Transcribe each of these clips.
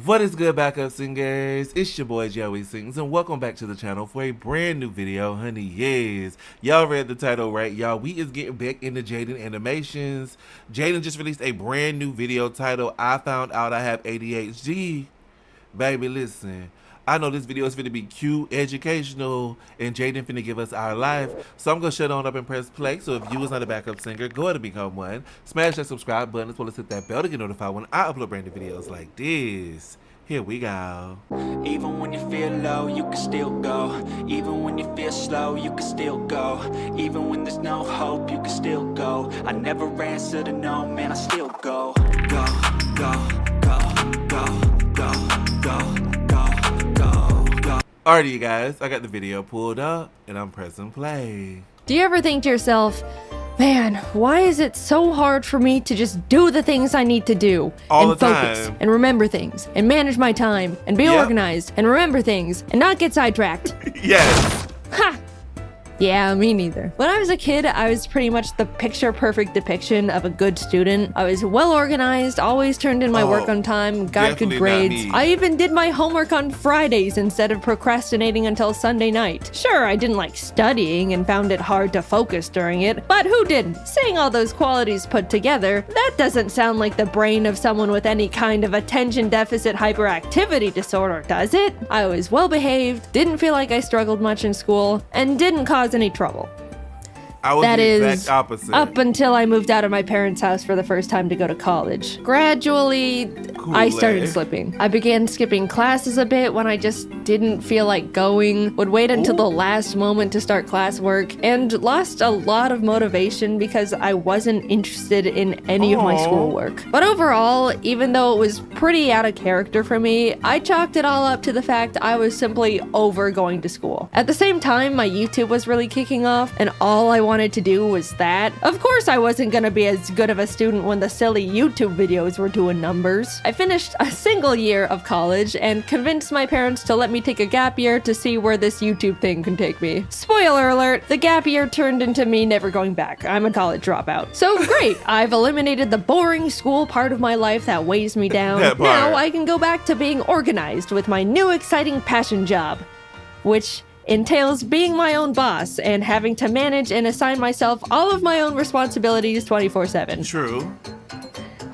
What is good, backup singers? It's your boy Joey Sings, and welcome back to the channel for a brand new video, honey. Yes, y'all read the title right, y'all. We is getting back into Jaiden animations. Jaiden just released a brand new video titled I Found Out I Have ADHD. Baby, listen, I know this video is finna be cute, educational, and Jaiden finna give us our life. So I'm gonna shut on up and press play. So if you was not a backup singer, go ahead and become one. Smash that subscribe button as well as hit that bell to get notified when I upload brand new videos like this. Here we go. Even when you feel low, you can still go. Even when you feel slow, you can still go. Even when there's no hope, you can still go. I never answer to no, man, I still go. Go, go, go, go, go, go, go, go, go. Alrighty, you guys, I got the video pulled up and I'm pressing play. Do you ever think to yourself, man, why is it so hard for me to just do the things I need to do All and the focus time. and remember things and manage my time and be Yep. organized and remember things and not get sidetracked? Yes. Ha! Yeah, me neither. When I was a kid, I was pretty much the picture-perfect depiction of a good student. I was well-organized, always turned in my work on time, got definitely good not grades. me. I even did my homework on Fridays instead of procrastinating until Sunday night. Sure, I didn't like studying and found it hard to focus during it, but who didn't? Saying all those qualities put together, that doesn't sound like the brain of someone with any kind of attention deficit hyperactivity disorder, does it? I was well-behaved, didn't feel like I struggled much in school, and didn't cause any trouble. I was That the is exact opposite. up until I moved out of my parents' house for the first time to go to college. Gradually, I started Kool-Aid. slipping. I began skipping classes a bit when I just didn't feel like going, would wait until the last moment to start classwork, and lost a lot of motivation because I wasn't interested in any of my Aw. schoolwork. But overall, even though it was pretty out of character for me, I chalked it all up to the fact I was simply over going to school. At the same time, my YouTube was really kicking off, and all I wanted to do was that. Of course, I wasn't gonna be as good of a student when the silly YouTube videos were doing numbers. I finished a single year of college and convinced my parents to let me take a gap year to see where this YouTube thing can take me. Spoiler alert, the gap year turned into me never going back. I'm a college dropout. So great, I've eliminated the boring school part of my life that weighs me down. That part. Now I can go back to being organized with my new exciting passion job, which entails being my own boss and having to manage and assign myself all of my own responsibilities 24/7. True.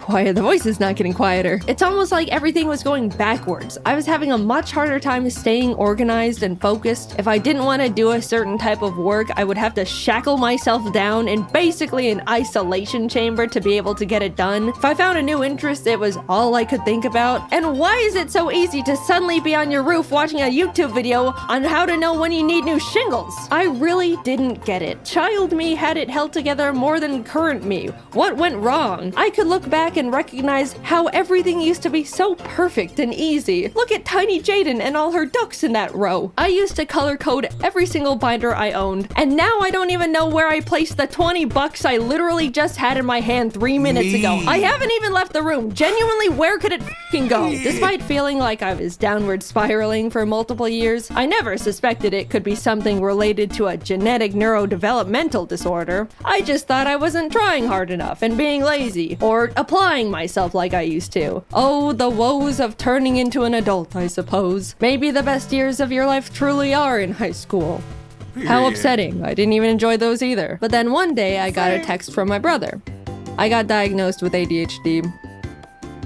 Why are the voices not getting quieter? It's almost like everything was going backwards. I was having a much harder time staying organized and focused. If I didn't want to do a certain type of work, I would have to shackle myself down in basically an isolation chamber to be able to get it done. If I found a new interest, it was all I could think about. And why is it so easy to suddenly be on your roof watching a YouTube video on how to know when you need new shingles? I really didn't get it. Child me had it held together more than current me. What went wrong? I could look back and recognize how everything used to be so perfect and easy. Look at tiny Jaiden and all her ducks in that row. I used to color code every single binder I owned, and now I don't even know where I placed the 20 bucks I literally just had in my hand 3 minutes ago. I haven't even left the room. Genuinely, where could it f***ing go? Despite feeling like I was downward spiraling for multiple years, I never suspected it could be something related to a genetic neurodevelopmental disorder. I just thought I wasn't trying hard enough and being lazy, or applying myself like I used to. Oh, the woes of turning into an adult, I suppose. Maybe the best years of your life truly are in high school. How Period. upsetting. I didn't even enjoy those either. But then one day I got a text from my brother. I got diagnosed with ADHD.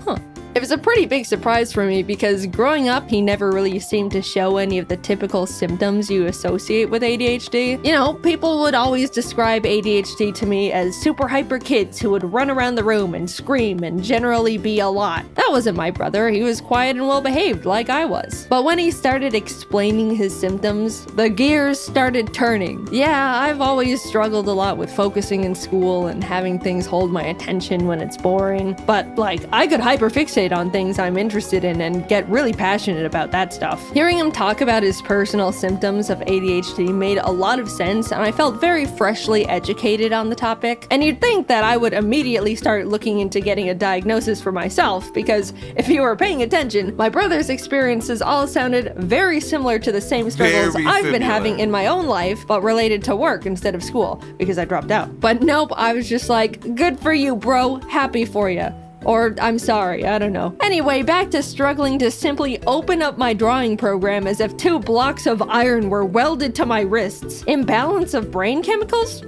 Huh. It was a pretty big surprise for me because growing up, he never really seemed to show any of the typical symptoms you associate with ADHD. You know, people would always describe ADHD to me as super hyper kids who would run around the room and scream and generally be a lot. That wasn't my brother. He was quiet and well behaved like I was. But when he started explaining his symptoms, the gears started turning. Yeah, I've always struggled a lot with focusing in school and having things hold my attention when it's boring. But like, I could hyperfixate on things I'm interested in and get really passionate about that stuff. Hearing him talk about his personal symptoms of ADHD made a lot of sense, and I felt very freshly educated on the topic. And you'd think that I would immediately start looking into getting a diagnosis for myself, because if you were paying attention, my brother's experiences all sounded very similar to the same struggles Very I've been similar. having in my own life, but related to work instead of school, because I dropped out. But nope, I was just like, good for you, bro, happy for you. Or I'm sorry, I don't know. Anyway, back to struggling to simply open up my drawing program as if 2 blocks of iron were welded to my wrists. Imbalance of brain chemicals?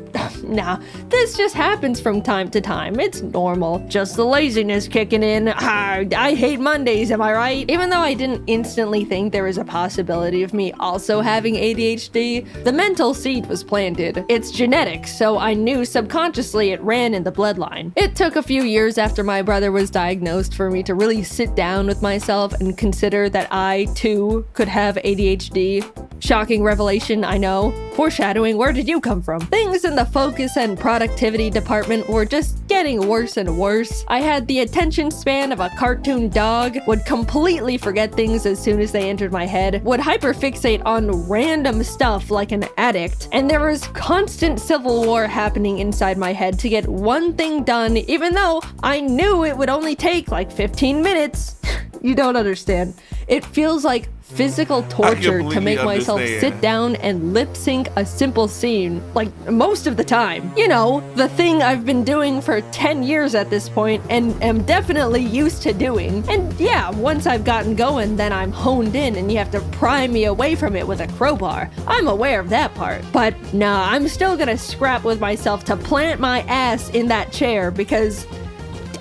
Nah, this just happens from time to time. It's normal. Just the laziness kicking in. I hate Mondays, am I right? Even though I didn't instantly think there was a possibility of me also having ADHD, the mental seed was planted. It's genetic, so I knew subconsciously it ran in the bloodline. It took a few years after my brother was diagnosed for me to really sit down with myself and consider that I, too, could have ADHD. Shocking revelation, I know. Foreshadowing, where did you come from? Things in the focus and productivity department were just getting worse and worse. I had the attention span of a cartoon dog, would completely forget things as soon as they entered my head, would hyperfixate on random stuff like an addict, and there was constant civil war happening inside my head to get one thing done, even though I knew it would only take like 15 minutes. You don't understand. It feels like physical torture to make myself sit down and lip sync a simple scene, like most of the time. You know, the thing I've been doing for 10 years at this point and am definitely used to doing. And yeah, once I've gotten going, then I'm honed in and you have to pry me away from it with a crowbar. I'm aware of that part. But nah, I'm still gonna scrap with myself to plant my ass in that chair because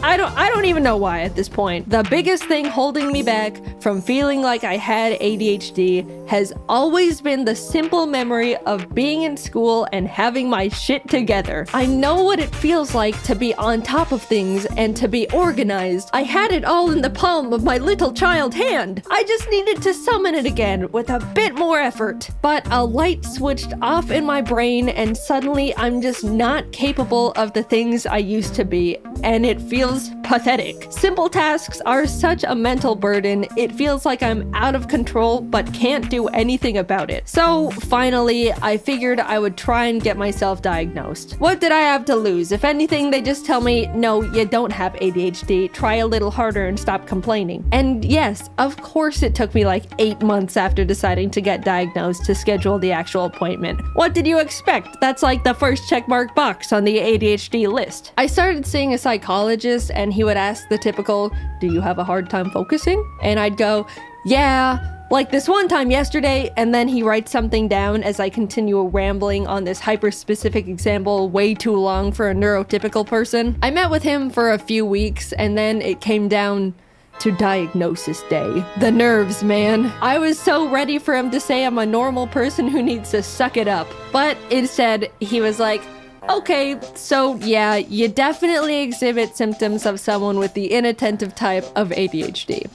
I don't even know why at this point. The biggest thing holding me back from feeling like I had ADHD has always been the simple memory of being in school and having my shit together. I know what it feels like to be on top of things and to be organized. I had it all in the palm of my little child hand. I just needed to summon it again with a bit more effort. But a light switched off in my brain and suddenly I'm just not capable of the things I used to be, and it feels pathetic. Simple tasks are such a mental burden, it feels like I'm out of control but can't do anything about it. So finally, I figured I would try and get myself diagnosed. What did I have to lose? If anything, they just tell me, no, you don't have ADHD, try a little harder and stop complaining. And yes, of course it took me like 8 months after deciding to get diagnosed to schedule the actual appointment. What did you expect? That's like the first checkmark box on the ADHD list. I started seeing a psychologist and he would ask the typical, do you have a hard time focusing? And I'd go, yeah, like this one time yesterday, and then he writes something down as I continue rambling on this hyper-specific example way too long for a neurotypical person. I met with him for a few weeks and then it came down to diagnosis day. The nerves, man. I was so ready for him to say I'm a normal person who needs to suck it up. But instead, he was like, okay, so yeah, you definitely exhibit symptoms of someone with the inattentive type of ADHD.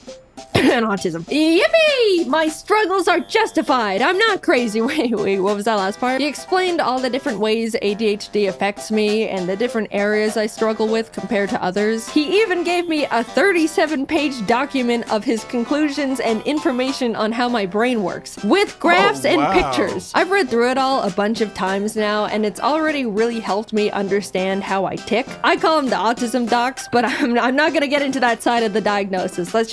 And autism. Yippee! My struggles are justified. I'm not crazy. Wait, what was that last part? He explained all the different ways ADHD affects me and the different areas I struggle with compared to others. He even gave me a 37-page document of his conclusions and information on how my brain works, with graphs and pictures. I've read through it all a bunch of times now, and it's already really helped me understand how I tick. I call them the autism docs, but I'm not gonna get into that side of the diagnosis. Let's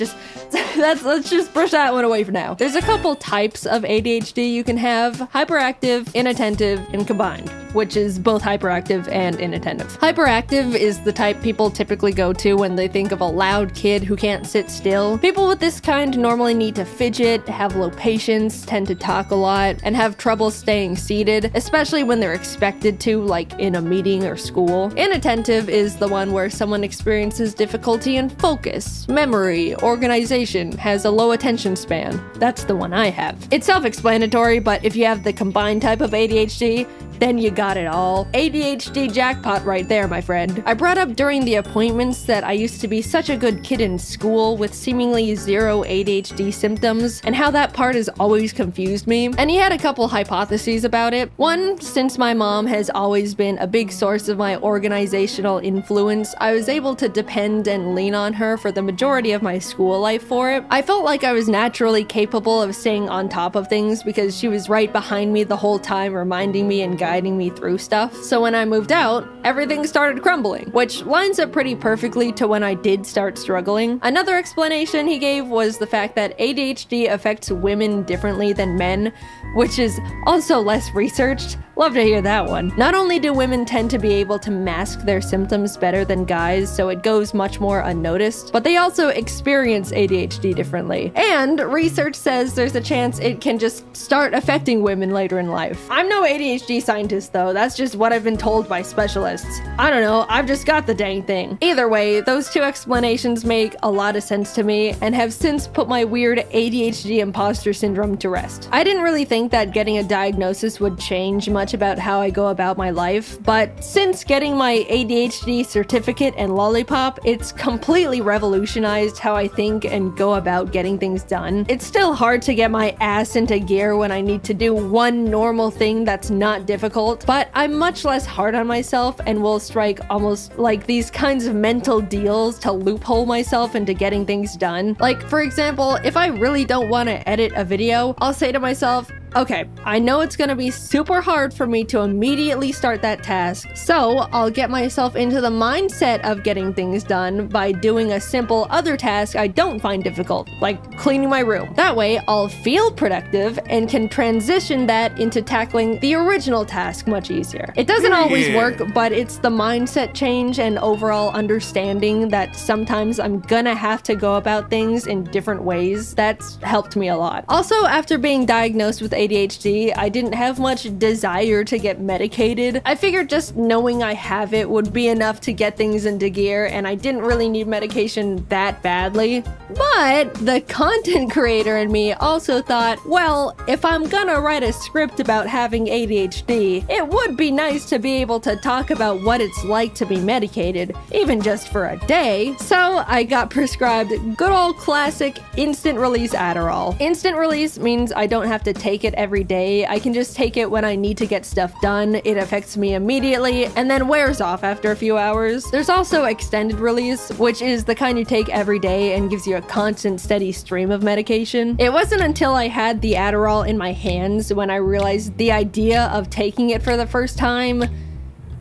just brush that one away for now. There's a couple types of ADHD you can have: hyperactive, inattentive, and combined, which is both hyperactive and inattentive. Hyperactive is the type people typically go to when they think of a loud kid who can't sit still. People with this kind normally need to fidget, have low patience, tend to talk a lot, and have trouble staying seated, especially when they're expected to, like in a meeting or school. Inattentive is the one where someone experiences difficulty in focus, memory, organization, has a low attention span. That's the one I have. It's self-explanatory, but if you have the combined type of ADHD, then you got it all. ADHD jackpot right there, my friend. I brought up during the appointments that I used to be such a good kid in school with seemingly zero ADHD symptoms, and how that part has always confused me. And he had a couple hypotheses about it. One, since my mom has always been a big source of my organizational influence, I was able to depend and lean on her for the majority of my school life for it. I felt like I was naturally capable of staying on top of things because she was right behind me the whole time, reminding me and guiding guiding me through stuff. So when I moved out, everything started crumbling, which lines up pretty perfectly to when I did start struggling. Another explanation he gave was the fact that ADHD affects women differently than men, which is also less researched. Love to hear that one. Not only do women tend to be able to mask their symptoms better than guys, so it goes much more unnoticed, but they also experience ADHD differently. And research says there's a chance it can just start affecting women later in life. I'm no ADHD scientist though, that's just what I've been told by specialists. I don't know, I've just got the dang thing. Either way, those two explanations make a lot of sense to me and have since put my weird ADHD imposter syndrome to rest. I didn't really think that getting a diagnosis would change much about how I go about my life, but since getting my ADHD certificate and lollipop, it's completely revolutionized how I think and go about getting things done. It's still hard to get my ass into gear when I need to do one normal thing that's not difficult, but I'm much less hard on myself and will strike almost like these kinds of mental deals to loophole myself into getting things done. Like, for example, if I really don't want to edit a video, I'll say to myself, okay, I know it's gonna be super hard for me to immediately start that task, so I'll get myself into the mindset of getting things done by doing a simple other task I don't find difficult, like cleaning my room. That way, I'll feel productive and can transition that into tackling the original task much easier. It doesn't always work, but it's the mindset change and overall understanding that sometimes I'm gonna have to go about things in different ways that's helped me a lot. Also, after being diagnosed with ADHD, I didn't have much desire to get medicated. I figured just knowing I have it would be enough to get things into gear, and I didn't really need medication that badly. But the content creator in me also thought, well, if I'm gonna write a script about having ADHD, it would be nice to be able to talk about what it's like to be medicated, even just for a day. So I got prescribed good old classic instant release Adderall. Instant release means I don't have to take it every day. I can just take it when I need to get stuff done. It affects me immediately and then wears off after a few hours. There's also extended release, which is the kind you take every day and gives you a constant steady stream of medication. It wasn't until I had the Adderall in my hands when I realized the idea of taking it for the first time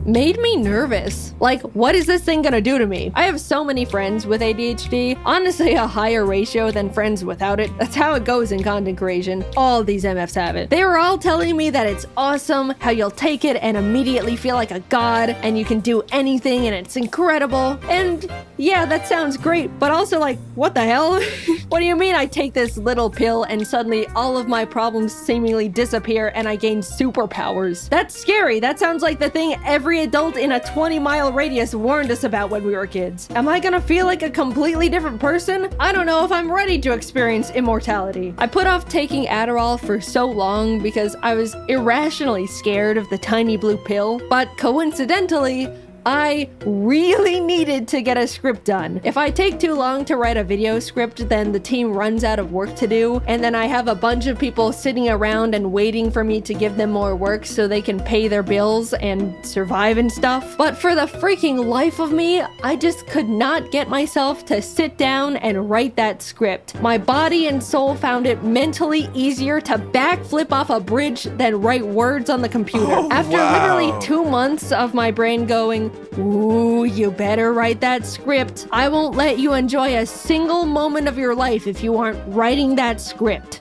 made me nervous. Like, what is this thing gonna do to me? I have so many friends with ADHD, honestly a higher ratio than friends without it. That's how it goes in content creation. All these MFs have it. They were all telling me that it's awesome, how you'll take it and immediately feel like a god, and you can do anything and it's incredible. And yeah, that sounds great, but also like, what the hell? What do you mean I take this little pill and suddenly all of my problems seemingly disappear and I gain superpowers? That's scary. That sounds like the thing every adult in a 20-mile radius warned us about when we were kids. Am I gonna feel like a completely different person? I don't know if I'm ready to experience immortality. I put off taking Adderall for so long because I was irrationally scared of the tiny blue pill, but coincidentally, I really needed to get a script done. If I take too long to write a video script, then the team runs out of work to do, and then I have a bunch of people sitting around and waiting for me to give them more work so they can pay their bills and survive and stuff. But for the freaking life of me, I just could not get myself to sit down and write that script. My body and soul found it mentally easier to backflip off a bridge than write words on the computer. After literally 2 months of my brain going, ooh, you better write that script. I won't let you enjoy a single moment of your life if you aren't writing that script.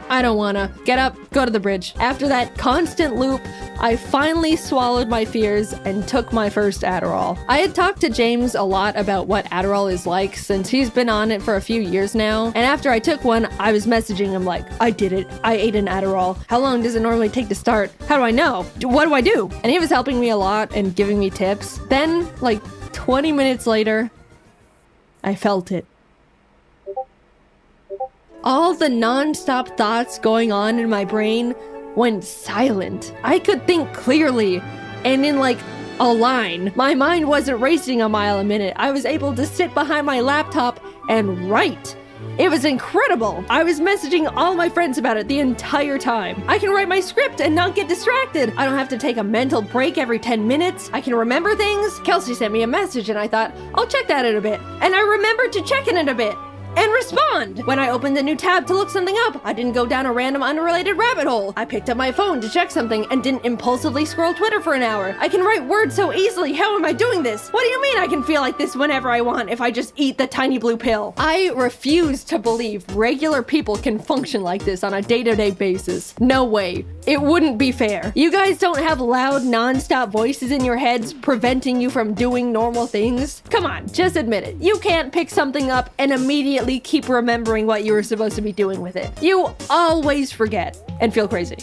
I don't wanna. Get up, go to the bridge. After that constant loop, I finally swallowed my fears and took my first Adderall. I had talked to James a lot about what Adderall is like since he's been on it for a few years now. And after I took one, I was messaging him like, I did it. I ate an Adderall. How long does it normally take to start? How do I know? What do I do? And he was helping me a lot and giving me tips. Then, like 20 minutes later, I felt it. All the non-stop thoughts going on in my brain went silent. I could think clearly and in like a line. My mind wasn't racing a mile a minute. I was able to sit behind my laptop and write. It was incredible. I was messaging all my friends about it the entire time. I can write my script and not get distracted. I don't have to take a mental break every 10 minutes. I can remember things. Kelsey sent me a message and I thought, I'll check that in a bit. And I remembered to check it in a bit. and respond. When I opened a new tab to look something up, I didn't go down a random unrelated rabbit hole. I picked up my phone to check something and didn't impulsively scroll Twitter for an hour. I can write words so easily. How am I doing this? What do you mean I can feel like this whenever I want if I just eat the tiny blue pill? I refuse to believe regular people can function like this on a day-to-day basis. No way. It wouldn't be fair. You guys don't have loud, non-stop voices in your heads preventing you from doing normal things? Come on, just admit it. You can't pick something up and immediately keep remembering what you were supposed to be doing with it. You always forget and feel crazy.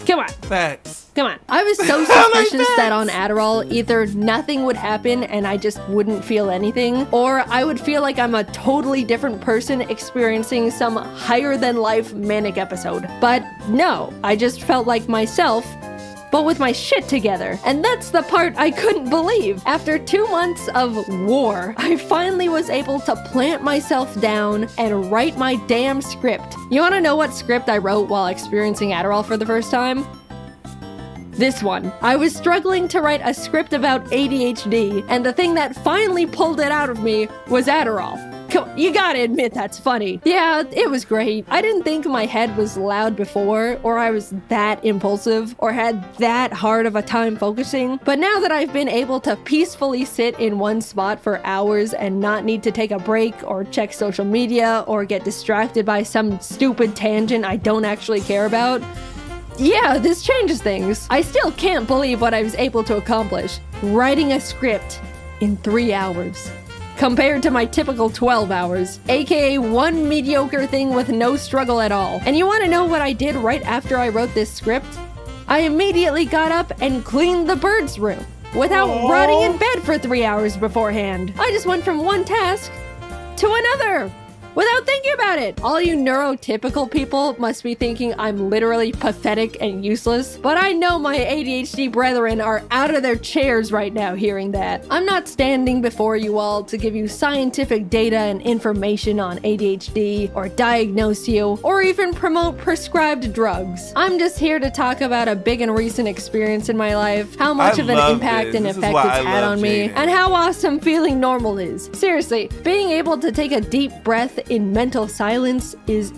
Come on. Facts. Come on. I was so suspicious that on Adderall, either nothing would happen and I just wouldn't feel anything, or I would feel like I'm a totally different person experiencing some higher-than-life manic episode. But no, I just felt like myself, but with my shit together. And that's the part I couldn't believe. After 2 months of war, I finally was able to plant myself down and write my damn script. You wanna know what script I wrote while experiencing Adderall for the first time? This one. I was struggling to write a script about ADHD, and the thing that finally pulled it out of me was Adderall. You gotta admit that's funny. Yeah, it was great. I didn't think my head was loud before, or I was that impulsive, or had that hard of a time focusing. But now that I've been able to peacefully sit in one spot for hours and not need to take a break, or check social media, or get distracted by some stupid tangent I don't actually care about, yeah, this changes things. I still can't believe what I was able to accomplish. Writing a script in 3 hours. Compared to my typical 12 hours, aka one mediocre thing with no struggle at all. And you want to know what I did right after I wrote this script? I immediately got up and cleaned the bird's room without rotting in bed for 3 hours beforehand. I just went from one task to another without thinking about it. All you neurotypical people must be thinking I'm literally pathetic and useless, but I know my ADHD brethren are out of their chairs right now hearing that. I'm not standing before you all to give you scientific data and information on ADHD, or diagnose you, or even promote prescribed drugs. I'm just here to talk about a big and recent experience in my life, how much of an impact and effect it's had on me, and how awesome feeling normal is. Seriously, being able to take a deep breath in mental silence is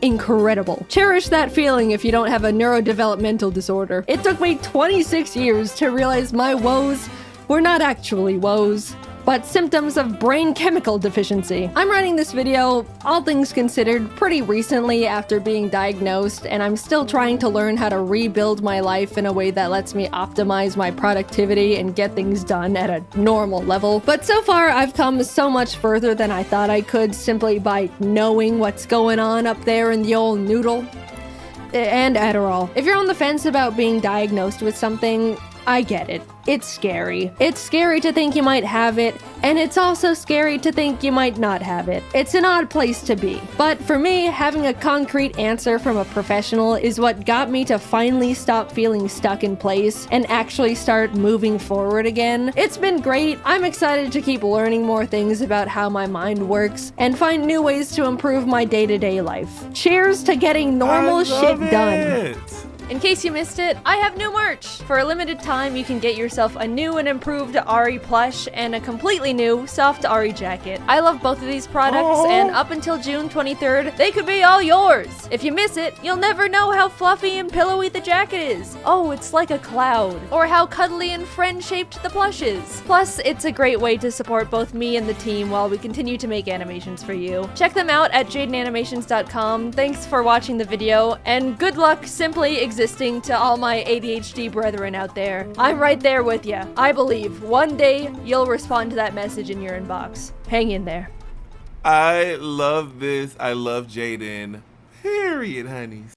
incredible. Cherish that feeling if you don't have a neurodevelopmental disorder. It took me 26 years to realize my woes were not actually woes, but symptoms of brain chemical deficiency. I'm writing this video, all things considered, pretty recently after being diagnosed, and I'm still trying to learn how to rebuild my life in a way that lets me optimize my productivity and get things done at a normal level. But so far, I've come so much further than I thought I could simply by knowing what's going on up there in the old noodle. And Adderall. If you're on the fence about being diagnosed with something, I get it. It's scary. It's scary to think you might have it, and it's also scary to think you might not have it. It's an odd place to be. But for me, having a concrete answer from a professional is what got me to finally stop feeling stuck in place and actually start moving forward again. It's been great. I'm excited to keep learning more things about how my mind works and find new ways to improve my day-to-day life. Cheers to getting normal shit done. In case you missed it, I have new merch! For a limited time, you can get yourself a new and improved Ari plush and a completely new soft Ari jacket. I love both of these products, and up until June 23rd, they could be all yours! If you miss it, you'll never know how fluffy and pillowy the jacket is. Oh, it's like a cloud. Or how cuddly and friend-shaped the plush is. Plus, it's a great way to support both me and the team while we continue to make animations for you. Check them out at jaidenanimations.com. Thanks for watching the video, and good luck simply existing to all my ADHD brethren out there. I'm right there with ya. I believe one day you'll respond to that message in your inbox. Hang in there. I love this. I love Jaiden. Period, honeys.